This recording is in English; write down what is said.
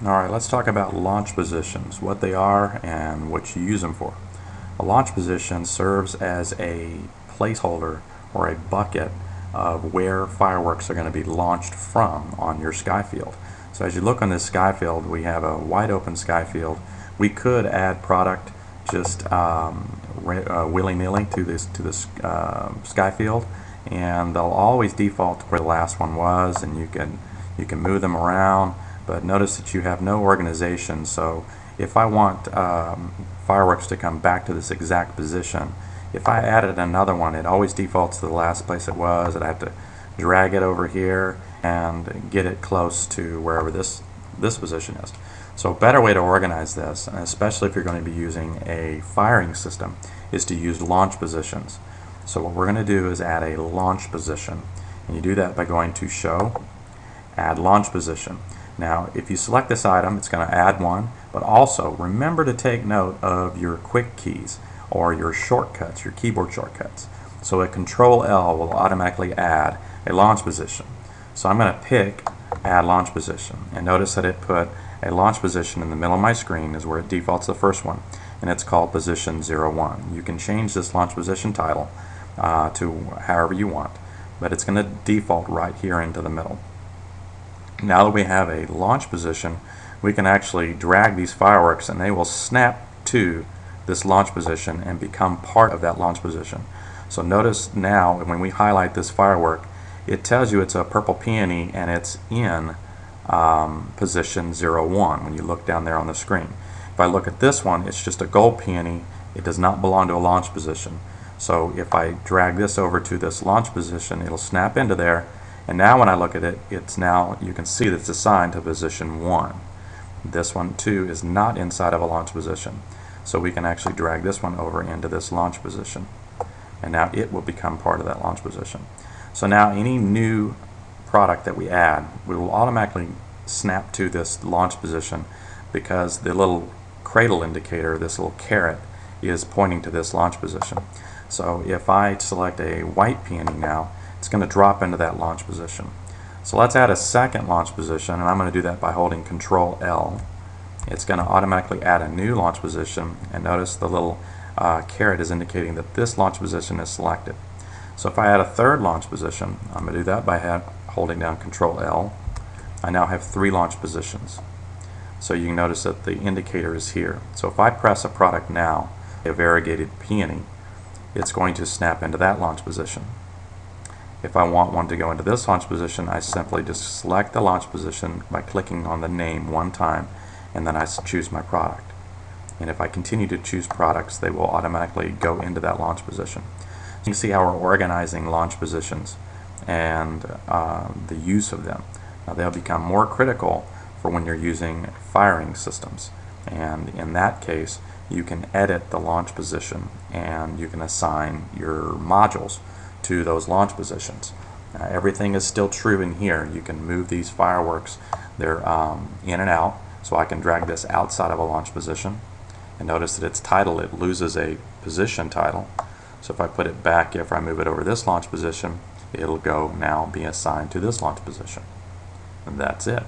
Alright, let's talk about launch positions, what they are and what you use them for. A launch position serves as a placeholder or a bucket of where fireworks are going to be launched from on your sky field. So as you look on this sky field, we have a wide open sky field. We could add product just willy-nilly to this sky field, and they'll always default to where the last one was, and you can move them around. But notice that you have no organization, so if I want fireworks to come back to this exact position, if I added another one, it always defaults to the last place it was. I'd have to drag it over here and get it close to wherever this position is. So a better way to organize this, and especially if you're going to be using a firing system, is to use launch positions. So what we're going to do is add a launch position, and you do that by going to Show, Add Launch Position. Now, if you select this item, it's going to add one, but also remember to take note of your quick keys or your shortcuts, your keyboard shortcuts. So a Control-L will automatically add a launch position. So I'm going to pick Add Launch Position, and notice that it put a launch position in the middle of my screen is where it defaults the first one, and it's called Position 01. You can change this launch position title to however you want, but it's going to default right here into the middle. Now that we have a launch position, we can actually drag these fireworks and they will snap to this launch position and become part of that launch position. So notice now when we highlight this firework, it tells you it's a purple peony and it's in position 01 when you look down there on the screen. If I look at this one, it's just a gold peony. It does not belong to a launch position. So if I drag this over to this launch position, it'll snap into there. And now when I look at it, it's now, you can see that it's assigned to position 1. This one too is not inside of a launch position. So we can actually drag this one over into this launch position. And now it will become part of that launch position. So now any new product that we add, we will automatically snap to this launch position because the little cradle indicator, this little caret, is pointing to this launch position. So if I select a white peony now, it's going to drop into that launch position. So let's add a second launch position, and I'm going to do that by holding Control-L. It's going to automatically add a new launch position, and notice the little caret is indicating that this launch position is selected. So if I add a third launch position, I'm going to do that by holding down Control-L. I now have 3 launch positions. So you can notice that the indicator is here. So if I press a product now, a variegated peony, it's going to snap into that launch position. If I want one to go into this launch position, I simply just select the launch position by clicking on the name one time, and then I choose my product. And if I continue to choose products, they will automatically go into that launch position. You can see how we're organizing launch positions and the use of them. Now they'll become more critical for when you're using firing systems. And in that case, you can edit the launch position and you can assign your modules to those launch positions. Everything is still true in here. You can move these fireworks. They're in and out, so I can drag this outside of a launch position. And notice that its title, it loses a position title. So if I put it back, if I move it over this launch position, it'll go now be assigned to this launch position. And that's it.